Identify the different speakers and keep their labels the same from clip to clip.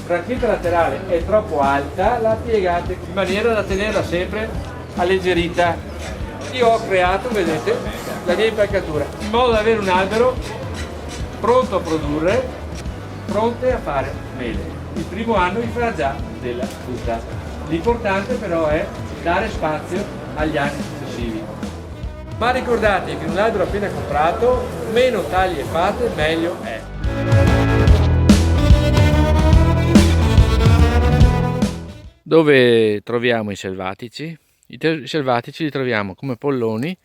Speaker 1: franchetta laterale è troppo alta, la piegate in maniera da tenerla sempre alleggerita. Io ho creato, vedete, la mia impalcatura in modo da avere un albero pronto a produrre, pronte a fare mele. Il primo anno vi farà già della frutta. L'importante però è dare spazio agli anni successivi. Ma ricordate che un albero appena comprato, meno tagli e fate, meglio è. Dove troviamo i selvatici? I selvatici li troviamo come polloni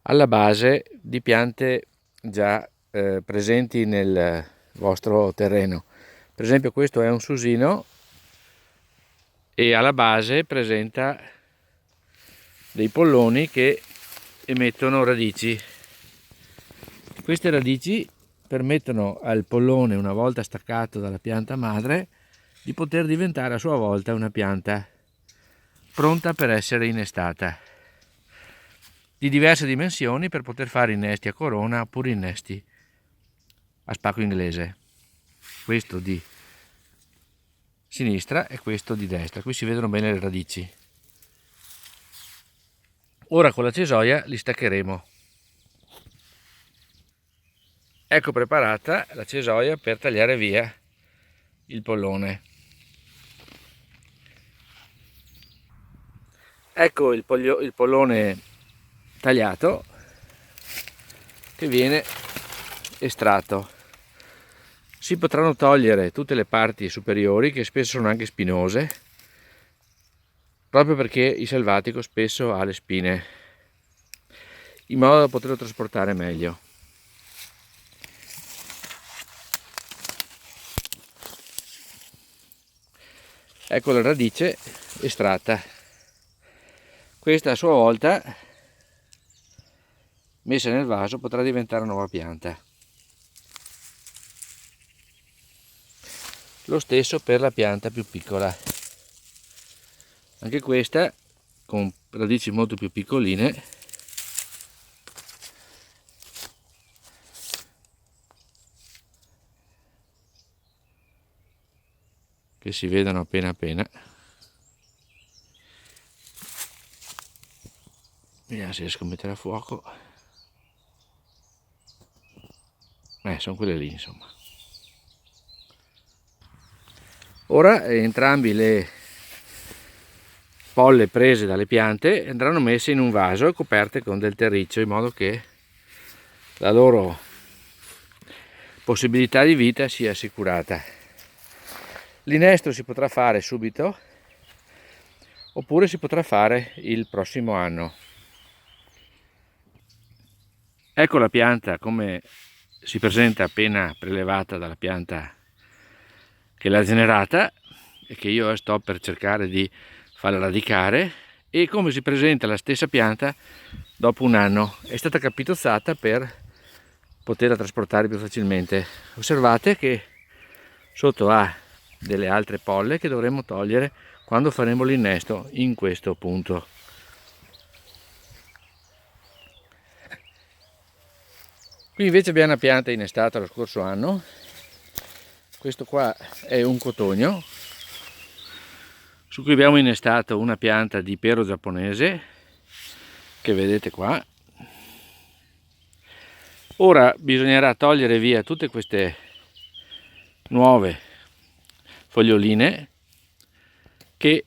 Speaker 1: alla base di piante già presenti nel vostro terreno. Per esempio questo è un susino e alla base presenta dei polloni che emettono radici. Queste radici permettono al pollone, una volta staccato dalla pianta madre, di poter diventare a sua volta una pianta pronta per essere innestata, di diverse dimensioni, per poter fare innesti a corona oppure innesti a spacco inglese. Questo di sinistra e questo di destra. Qui si vedono bene le radici. Ora con la cesoia li staccheremo. Ecco preparata la cesoia per tagliare via il pollone. Ecco il pollone tagliato che viene estratto. Si potranno togliere tutte le parti superiori, che spesso sono anche spinose, proprio perché il selvatico spesso ha le spine, in modo da poterlo trasportare meglio. Ecco la radice estratta. Questa a sua volta, messa nel vaso, potrà diventare una nuova pianta. Lo stesso per la pianta più piccola. Anche questa con radici molto più piccoline, che si vedono appena appena. Vediamo se riesco a mettere a fuoco. Sono quelle lì, insomma. Ora entrambi le polle prese dalle piante andranno messe in un vaso e coperte con del terriccio, in modo che la loro possibilità di vita sia assicurata. L'innesto si potrà fare subito oppure si potrà fare il prossimo anno. Ecco la pianta come si presenta appena prelevata dalla pianta che l'ha generata e che io sto per cercare di farla radicare, e come si presenta la stessa pianta dopo un anno. È stata capitozzata per poterla trasportare più facilmente. Osservate che sotto ha delle altre polle che dovremo togliere quando faremo l'innesto in questo punto. Qui invece abbiamo una pianta innestata lo scorso anno. Questo qua è un cotogno su cui abbiamo innestato una pianta di pero giapponese che vedete qua. Ora bisognerà togliere via tutte queste nuove foglioline che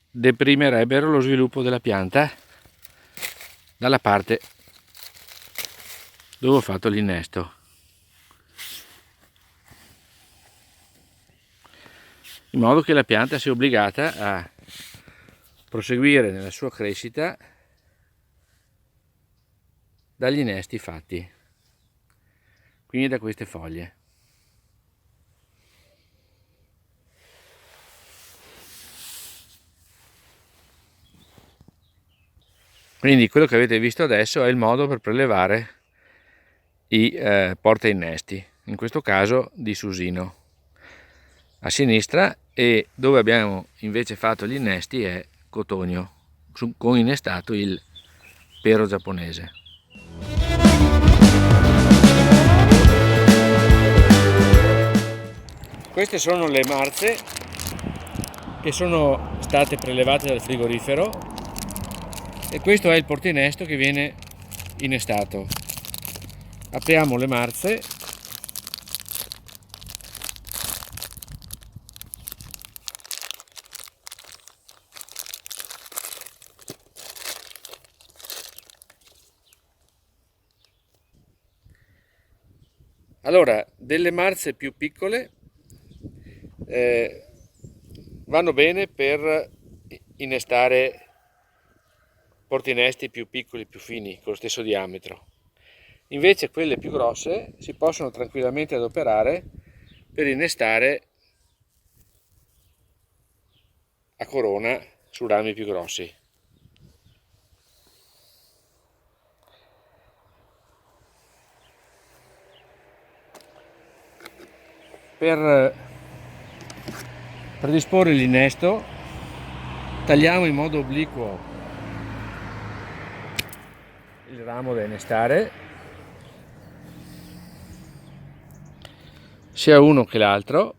Speaker 1: deprimerebbero lo sviluppo della pianta dalla parte dove ho fatto l'innesto, in modo che la pianta sia obbligata a proseguire nella sua crescita dagli innesti fatti, quindi da queste foglie. Quindi quello che avete visto adesso è il modo per prelevare i porta innesti, in questo caso di susino a sinistra, e dove abbiamo invece fatto gli innesti è cotogno con innestato il pero giapponese. Queste sono le marze che sono state prelevate dal frigorifero e questo è il portainnesto che viene innestato. Apriamo le marze. Allora, delle marze più piccole vanno bene per innestare portinesti più piccoli, più fini, con lo stesso diametro. Invece quelle più grosse si possono tranquillamente adoperare per innestare a corona su rami più grossi. Per predisporre l'innesto tagliamo in modo obliquo il ramo da innestare, sia uno che l'altro,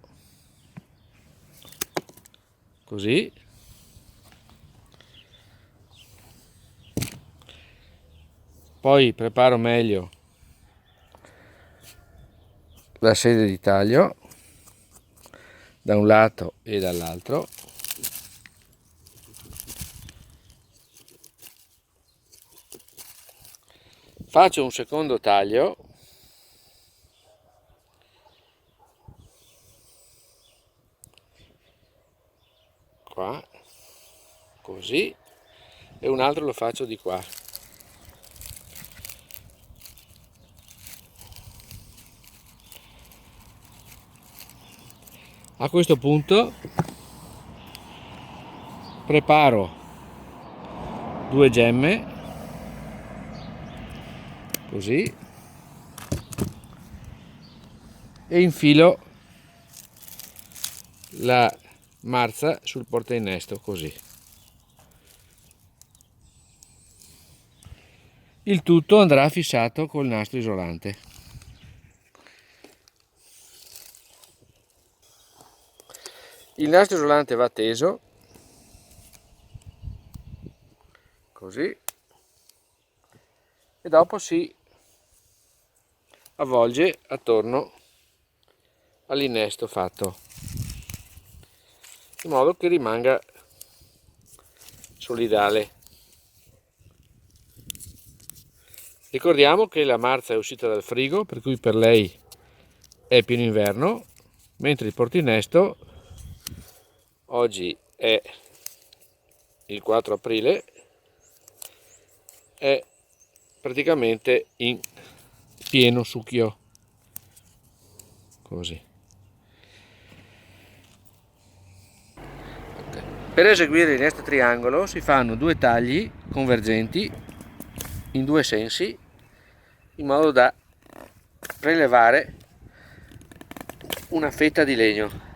Speaker 1: così. Poi preparo meglio la sede di taglio da un lato e dall'altro. Faccio un secondo taglio qua, così, e un altro lo faccio di qua. A questo punto preparo 2 gemme, così, e infilo la marza sul portainnesto, così. Il tutto andrà fissato col nastro isolante. Il nastro isolante va teso, così, e dopo si avvolge attorno all'innesto fatto, in modo che rimanga solidale. Ricordiamo che la marza è uscita dal frigo, per cui per lei è pieno inverno, mentre il portinnesto oggi è il 4 aprile, è praticamente in pieno succhio, così. Per eseguire l'innesto triangolo si fanno 2 tagli convergenti in 2 sensi, in modo da prelevare una fetta di legno.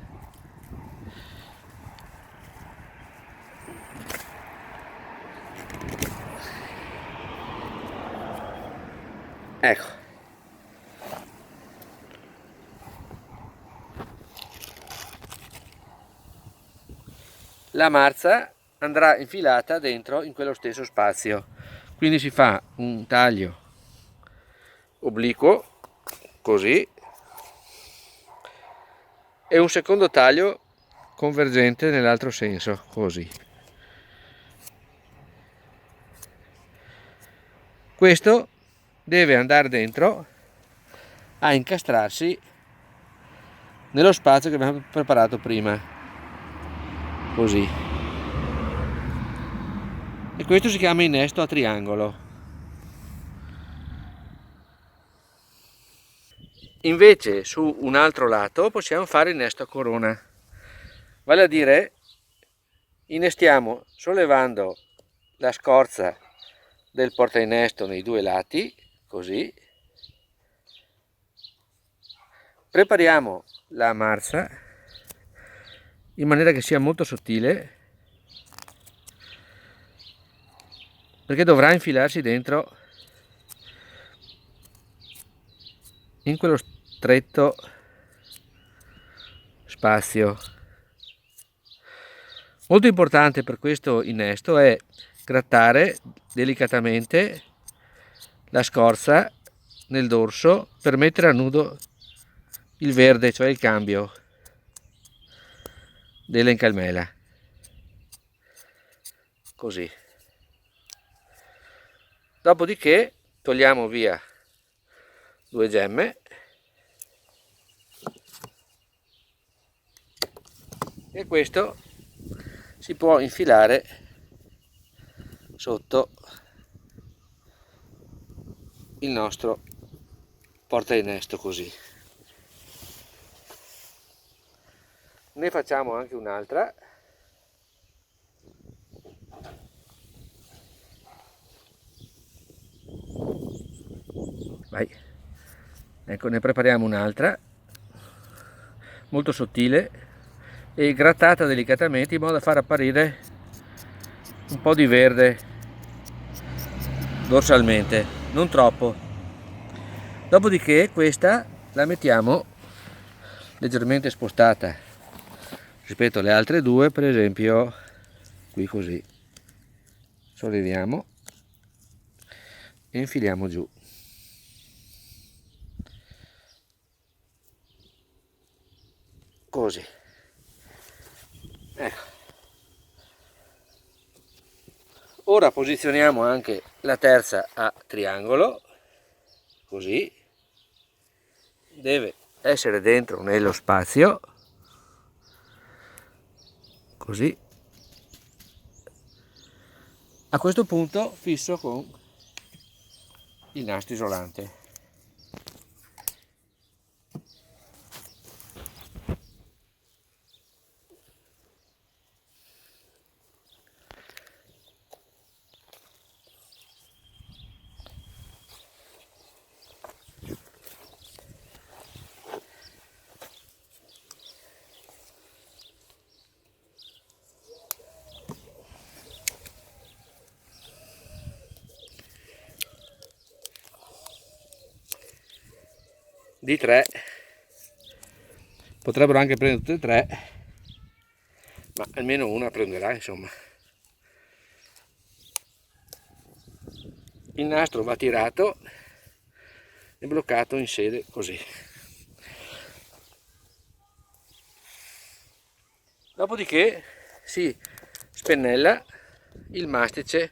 Speaker 1: Ecco. La marza andrà infilata dentro in quello stesso spazio. Quindi si fa un taglio obliquo, così, e un secondo taglio convergente nell'altro senso, così. Questo deve andare dentro a incastrarsi nello spazio che abbiamo preparato prima, così. E questo si chiama innesto a triangolo. Invece su un altro lato possiamo fare innesto a corona, vale a dire innestiamo sollevando la scorza del portainnesto nei 2 lati, così. Prepariamo la marza in maniera che sia molto sottile, perché dovrà infilarsi dentro in quello stretto spazio. Molto importante per questo innesto è grattare delicatamente la scorza nel dorso per mettere a nudo il verde, cioè il cambio dell'encalmela, così. Dopodiché togliamo via 2 gemme e questo si può infilare sotto il nostro portainnesto, così. Ne facciamo anche un'altra. Vai. Ecco, ne prepariamo un'altra molto sottile e grattata delicatamente in modo da far apparire un po' di verde dorsalmente, non troppo. Dopodiché questa la mettiamo leggermente spostata rispetto alle altre due, per esempio qui così. Solleviamo e infiliamo giù. Così. Ecco. Ora posizioniamo anche la terza a triangolo, così. Deve essere dentro nello spazio, così. A questo punto fisso con il nastro isolante. Di 3 potrebbero anche prendere tutte e 3, ma almeno una prenderà, insomma. Il nastro va tirato e bloccato in sede, così. Dopodiché si spennella il mastice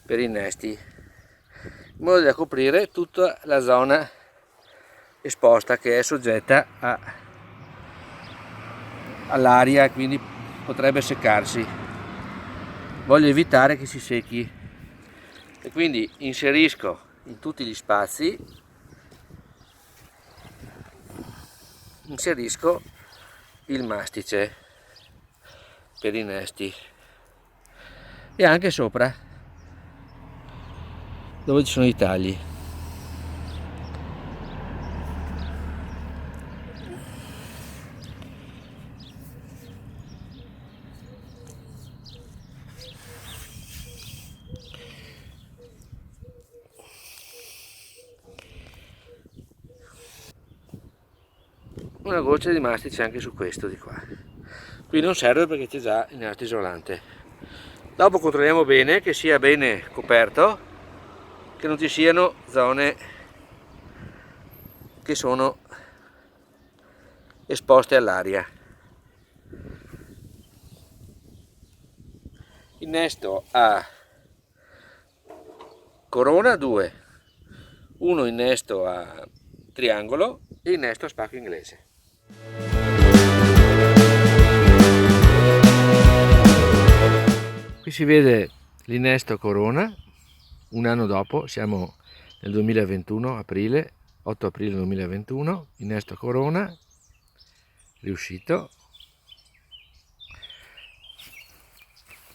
Speaker 1: per innesti in modo da coprire tutta la zona esposta che è soggetta all'aria e quindi potrebbe seccarsi. Voglio evitare che si secchi e quindi inserisco in tutti gli spazi, inserisco il mastice per innesti e anche sopra dove ci sono i tagli. Una goccia di mastice anche su questo di qua. Qui non serve perché c'è già il nastro isolante. Dopo controlliamo bene che sia bene coperto, che non ci siano zone che sono esposte all'aria. Innesto a corona 2, uno innesto a triangolo e innesto a spacco inglese. Qui si vede l'innesto a corona, un anno dopo, siamo nel 2021, aprile, 8 aprile 2021, innesto a corona, riuscito.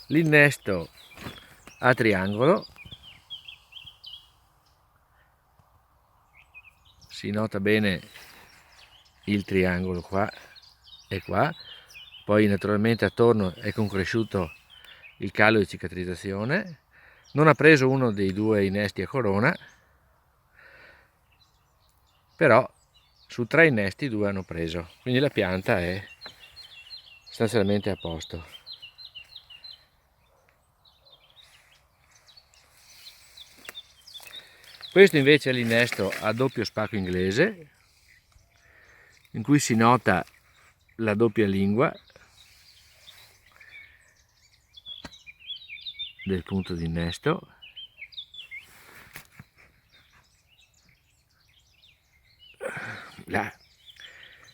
Speaker 1: L'innesto a triangolo, si nota bene il triangolo qua e qua, poi naturalmente attorno è concresciuto il calo di cicatrizzazione, non ha preso uno dei due innesti a corona, però su 3 innesti 2 hanno preso, quindi la pianta è sostanzialmente a posto. Questo invece è l'innesto a doppio spacco inglese, in cui si nota la doppia lingua del punto di innesto.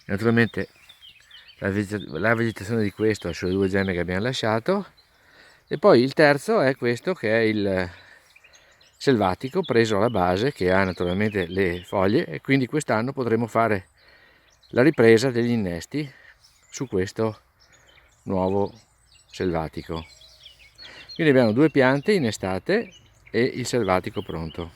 Speaker 1: Naturalmente la vegetazione di questo è sulle 2 gemme che abbiamo lasciato, e poi il terzo è questo, che è il selvatico preso alla base, che ha naturalmente le foglie, e quindi quest'anno potremo fare la ripresa degli innesti su questo nuovo selvatico. Quindi abbiamo 2 piante innestate e il selvatico pronto.